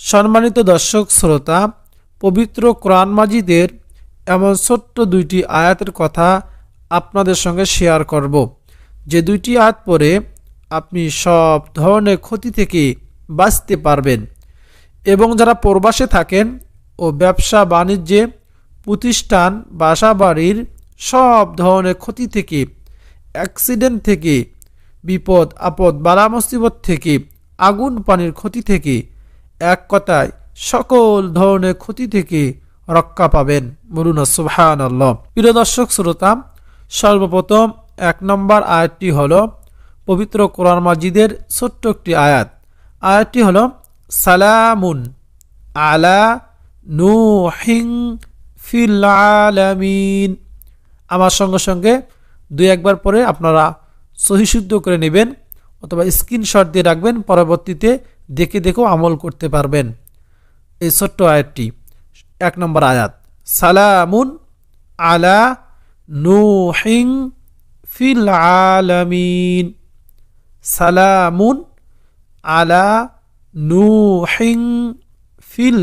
সম্মানিত দর্শক শ্রোতা, পবিত্র কোরআন মাজিদের এমন ছোট্ট দুইটি আয়াতের কথা আপনাদের সঙ্গে শেয়ার করব, যে দুইটি আয়াত পড়ে আপনি সব ধরনের ক্ষতি থেকে বাঁচতে পারবেন। এবং যারা প্রবাসে থাকেন ও ব্যবসা বাণিজ্যে, প্রতিষ্ঠান, বাসাবাড়ির সব ধরনের ক্ষতি থেকে, অ্যাক্সিডেন্ট থেকে, বিপদ আপদ বালা মুসিবত থেকে, আগুন পানির ক্ষতি থেকে, এক কথায় সকল ধরনের ক্ষতি থেকে রক্ষা পাবেন। বলুন সুবহানাল্লাহ। প্রিয় দর্শক শ্রোতা, সর্বপ্রথম 1 নম্বর আয়াতটি হলো পবিত্র কোরআন মাজিদের ছোট্ট একটি আয়াত। আয়াতটি হলো সালামুন আলা নূহিন ফিল আলামিন। আমার সঙ্গে সঙ্গে দুই একবার পরে আপনারা সহিশুদ্ধ করে নেবেন অথবা স্ক্রিনশট দিয়ে রাখবেন, পরবর্তীতে দেখে দেখেও আমল করতে পারবেন। এই ছোট্ট আয়াতটি 1 নম্বর আয়াত, সালামুন আলা নূহিন ফিল আলামিন। সালামুন আলা নূহিন ফিল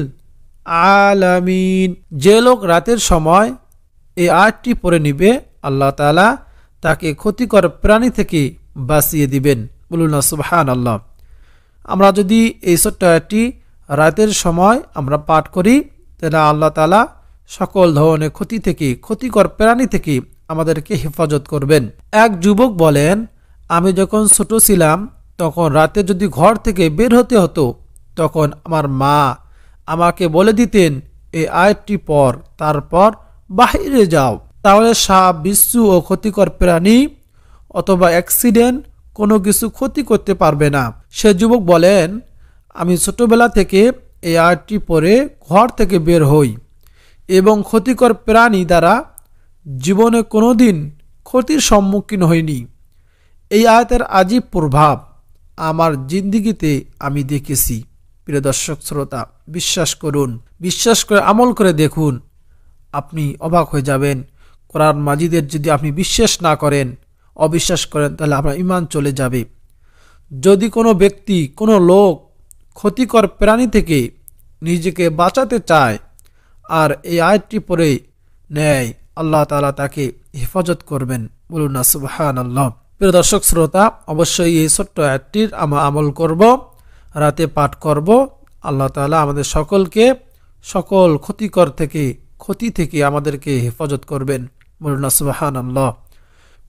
আলামিন। যে লোক রাতের সময় এই আয়াতটি পড়ে নিবে, আল্লাহ তাআলা তাকে ক্ষতিকর প্রাণী থেকে বাঁচিয়ে দিবেন। বলুন সুবহানাল্লাহ। আমরা যদি এই ছোট্ট আয়াতটি রাতের সময় আমরা পাঠ করি, তাহলে আল্লাহ তাআলা সকল ধরনের ক্ষতি থেকে, ক্ষতিকর প্রাণী থেকে আমাদেরকে হেফাজত করবেন। এক যুবক বলেন, আমি যখন ছোট ছিলাম তখন রাতে যদি ঘর থেকে বের হতে হতো, তখন আমার মা আমাকে বলে দিতেন, এই আয়াতটি পড়, তারপর বাহিরে যাও, তাহলে সাপ, বিচ্ছু ও ক্ষতিকর প্রাণী অথবা অ্যাক্সিডেন্ট কোনো কিছু ক্ষতি করতে পারবে না। সে যুবক বলেন, আমি ছোটবেলা থেকে এই আয়াতটি পড়ে ঘর থেকে বের হই এবং ক্ষতিকর প্রাণী দ্বারা জীবনে কোনোদিন ক্ষতির সম্মুখীন হইনি। এই আয়াতের আজীব প্রভাব আমার জিন্দিগিতে আমি দেখেছি। প্রিয় দর্শক শ্রোতা, বিশ্বাস করুন, বিশ্বাস করে আমল করে দেখুন, আপনি অবাক হয়ে যাবেন। কোরআন মাজিদের যদি আপনি বিশ্বাস না করেন, অবিশ্বাস করেন, তাহলে আপনার ঈমান চলে যাবে। যদি কোনো ব্যক্তি, কোনো লোক ক্ষতিকর প্রাণী থেকে নিজেকে বাঁচাতে চায় আর এই আয়াতটি পড়ে নেয়, আল্লাহ তাআলা তাকে হেফাজত করবেন। বলুন না সুবহানাল্লাহ। প্রিয় দর্শক শ্রোতা, অবশ্যই এই ছোট্ট আয়াতটির আমরা আমল করব, রাতে পাঠ করব। আল্লাহ তাআলা আমাদের সকলকে সকল ক্ষতিকর থেকে, ক্ষতি থেকে আমাদেরকে হেফাজত করবেন। বলুন না সুবহানাল্লাহ।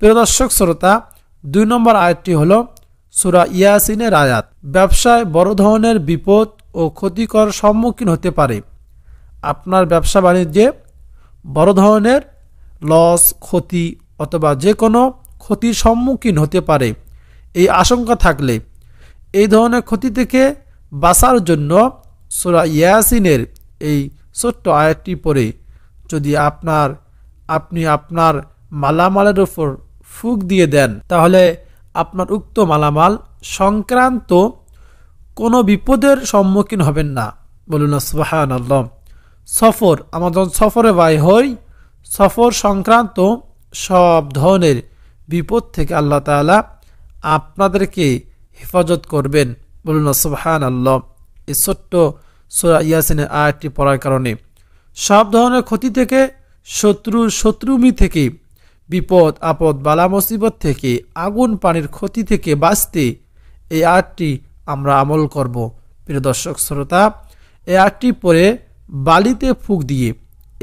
প্রিয় দর্শক শ্রোতা, 2 নম্বর আয়াতটি হলো সূরা ইয়াসিনের আয়াত। ব্যবসায় বড় ধরনের বিপদ ও ক্ষতিকর সম্মুখীন হতে পারে। আপনার ব্যবসা বাণিজ্যে বড় ধরনের লস, ক্ষতি অথবা যে কোনো ক্ষতির সম্মুখীন হতে পারে, এই আশঙ্কা থাকলে এই ধরনের ক্ষতি থেকে বাঁচার জন্য সূরা ইয়াসিনের এই ছোট্ট আয়াতটি পড়ে যদি আপনি আপনার মালামালের উপর ফুঁক দিয়ে দেন, তাহলে আপনার উক্ত মালামাল সংক্রান্ত কোনো বিপদের সম্মুখীন হবেন না। বলুন সুবহানাল্লাহ। সফর, আমরা যখন সফরে বাই হই, সফর সংক্রান্ত সব ধরনের বিপদ থেকে আল্লাহ তাআলা আপনাদেরকে হেফাজত করবেন। বলুন সুবহানাল্লাহ। এই ছোট্ট সূরা ইয়াসিনের আয়াতটি পড়ার কারণে সব ধরনের ক্ষতি থেকে, শত্রুমি থেকে, বিপদ আপদ বালা মুসিবত থেকে, আগুন পানির ক্ষতি থেকে বাঁচতে এই আয়াতটি আমরা আমল করব। প্রিয় দর্শক শ্রোতা, এই আয়াতটি পড়ে বালিতে ফুঁক দিয়ে,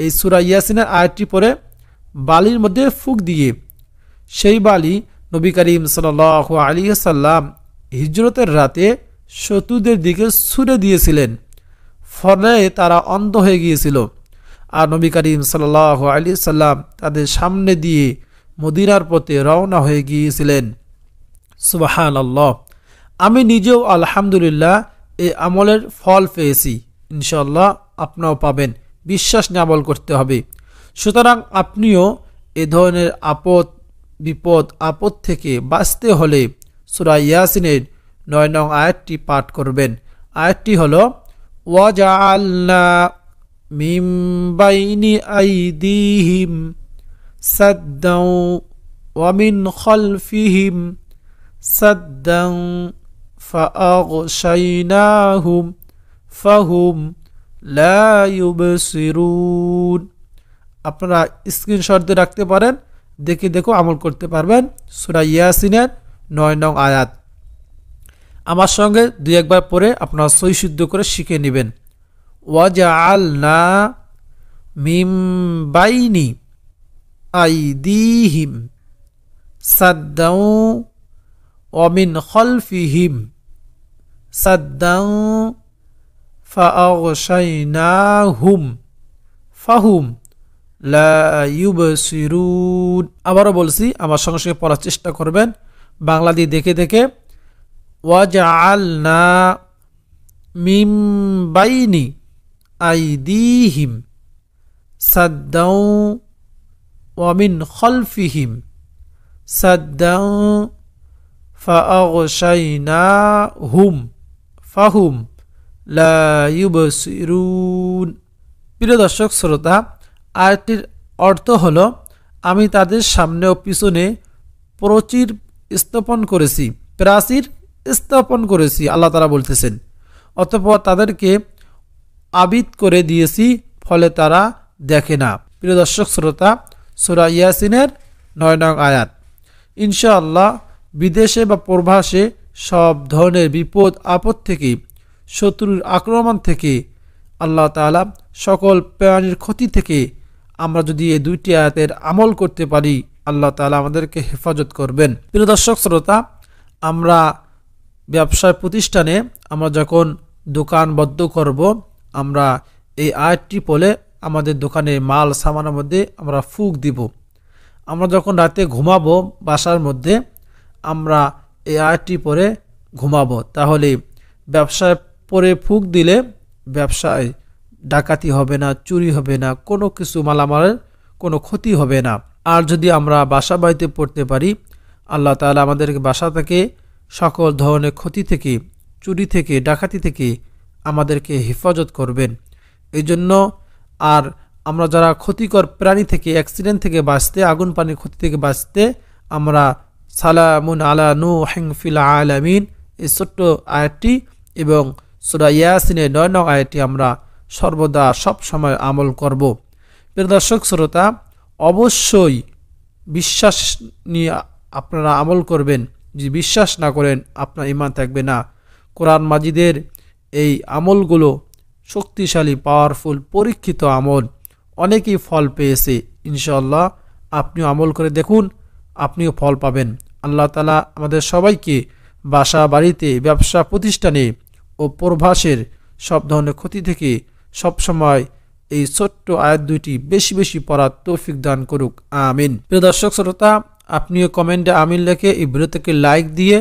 এই সূরা ইয়াসিনের আয়াতটি পড়ে বালির মধ্যে ফুঁক দিয়ে, সেই বালি নবী করিম সাল্লাল্লাহু আলাইহি ওয়াসাল্লাম হিজরতের রাতে শত্রুদের দিকে ছুড়ে দিয়েছিলেন, ফলে তারা অন্ধ হয়ে গিয়েছিল। আর নবী করিম সাল্লাল্লাহু আলাইহি ওয়াসাল্লাম তাদের সামনে দিয়ে মদিনার পথে রওনা হয়ে গিয়েছিলেন। সুবহানাল্লাহ। আমি নিজেও আলহামদুলিল্লাহ এই আমলের ফল পেয়েছি, ইনশাআল্লাহ আপনারাও পাবেন। বিশ্বাস নিয়ে আমল করতে হবে। সুতরাং আপনিও এ ধরনের বিপদ আপদ থেকে বাঁচতে হলে সূরা ইয়াসিনের 9 নং আয়াতটি পাঠ করবেন। আয়াতটি হলো, ওয়াজআলনা মিন বাইনি আইদিহিম সাদ্দাও ওয়া মিন খালফিহিম সাদ্দাও ফাআগশাইনাহুম ফাহুম লা ইউবসিরুন। আপনারা স্ক্রিনশট দিয়ে রাখতে পারেন, দেখে আমল করতে পারবেন। সূরা ইয়াসিনের 9 নং আয়াত। আমার সঙ্গে দুই একবার পরে আপনারা সহি শুদ্ধ করে শিখে নেবেন। ওয়াজআলনা মিম বাইনি আইদিহিম সাদ্দাও ওয়া মিন খালফিহিম সাদ্দাও ফাআগশাইনাহুম ফাহুম লা ইউবসিরুন। আবারও বলছি, আমার সঙ্গে সঙ্গে পড়ার চেষ্টা করবেন বাংলা দিয়ে দেখে। ওয়াজআলনা মিম বাইনি আইদিহিম সাদ্দাও ওয়া মিন খালফিহিম সাদ্দাও ফাআগশাইনাহুম ফাহুম লা ইউবসিরুন। প্রিয় দর্শক শ্রোতা, আয়াতটির অর্থ হলো, আমি তাদের সামনে ও পিছনে প্রাচীর স্থাপন করেছি, আল্লাহ তাআলা বলতেছেন। অতঃপর তাদেরকে আবিদ করে দিয়েছি, ফলে তারা দেখে না। প্রিয় দর্শক শ্রোতা, সূরা ইয়াসিনের 9 নং আয়াত। ইনশাআল্লাহ বিদেশে বা প্রবাসে সব ধরনের বিপদ আপদ থেকে, শত্রুর আক্রমণ থেকে, আল্লাহ তাআলা সকল প্রাণীর ক্ষতি থেকে আমরা যদি এই দুইটি আয়াতের আমল করতে পারি, আল্লাহ তাআলা আমাদেরকে হেফাজত করবেন। প্রিয় দর্শক শ্রোতা, আমরা ব্যবসায় প্রতিষ্ঠানে আমরা যখন দোকান বদ্ধ করব, আমরা এই আয়াতটি পড়ে আমাদের দোকানে মাল সামানের মধ্যে আমরা ফুঁক দিব। আমরা যখন রাতে ঘুমাবো বাসার মধ্যে, আমরা এই আয়াতটি পড়ে ঘুমাবো। তাহলে ব্যবসায় পরে ফুঁক দিলে ব্যবসায় ডাকাতি হবে না, চুরি হবে না, কোনো কিছু মালামালের কোনো ক্ষতি হবে না। আর যদি আমরা বাসা বাড়িতে পড়তে পারি, আল্লাহ তাআলা আমাদেরকে বাসা থেকে সকল ধরনের ক্ষতি থেকে, চুরি থেকে, ডাকাতি থেকে আমাদেরকে হেফাজত করবেন। এই জন্য আর আমরা যারা ক্ষতিকর প্রাণী থেকে, অ্যাক্সিডেন্ট থেকে বাঁচতে, আগুন পানির ক্ষতি থেকে বাঁচতে, আমরা সালামুন আলা নূহিন ফিল আলামিন এই ছোট্ট আয়াতটি এবং সূরা ইয়াসিনের 9 নং আয়াতটি আমরা সর্বদা সব সময় আমল করব। প্রিয় দর্শক শ্রোতা, অবশ্যই বিশ্বাস নিয়ে আপনারা আমল করবেন। যদি বিশ্বাস না করেন, আপনার ঈমান থাকবে না। কোরআন মাজিদের এই আমলগুলো শক্তিশালী, পাওয়ারফুল, পরীক্ষিত আমল। অনেকেই ফল পেয়েছে। ইনশাআল্লাহ আপনিও আমল করে দেখুন, আপনিও ফল পাবেন। আল্লাহ তাআলা আমাদের সবাইকে বাসা বাড়িতে, ব্যবসা প্রতিষ্ঠানে ও প্রবাসের সব ধরনের ক্ষতি থেকে সবসময় এই ছোট্ট আয়াত দুইটি বেশি বেশি পড়ার তৌফিক দান করুক, আমিন। প্রিয় দর্শক শ্রোতা, আপনিও কমেন্টে আমিন লিখে এই ভিডিওটিকে লাইক দিয়ে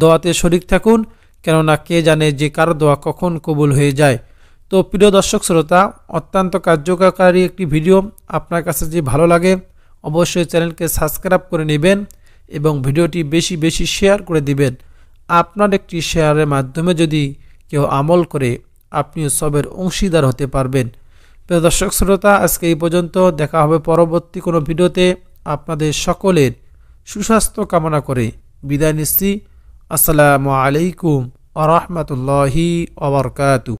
দোয়াতে শরীক থাকুন, কেননা কে জানে যে কারো দোয়া কখন কবুল হয়ে যায়। তো প্রিয় দর্শক শ্রোতা, অত্যন্ত কার্যকারী একটি ভিডিও। আপনার কাছে যে ভালো লাগে অবশ্যই চ্যানেলকে সাবস্ক্রাইব করে নেবেন এবং ভিডিওটি বেশি বেশি শেয়ার করে দিবেন। আপনার একটি শেয়ারের মাধ্যমে যদি কেউ আমল করে, আপনিও সবের অংশীদার হতে পারবেন। প্রিয় দর্শক শ্রোতা, আজকে এই পর্যন্ত। দেখা হবে পরবর্তী কোনো ভিডিওতে। আপনাদের সকলের সুস্বাস্থ্য কামনা করে বিদায় নিচ্ছি। আসসালামু আলাইকুম ওয়া রাহমাতুল্লাহি ওয়া বারাকাতুহু।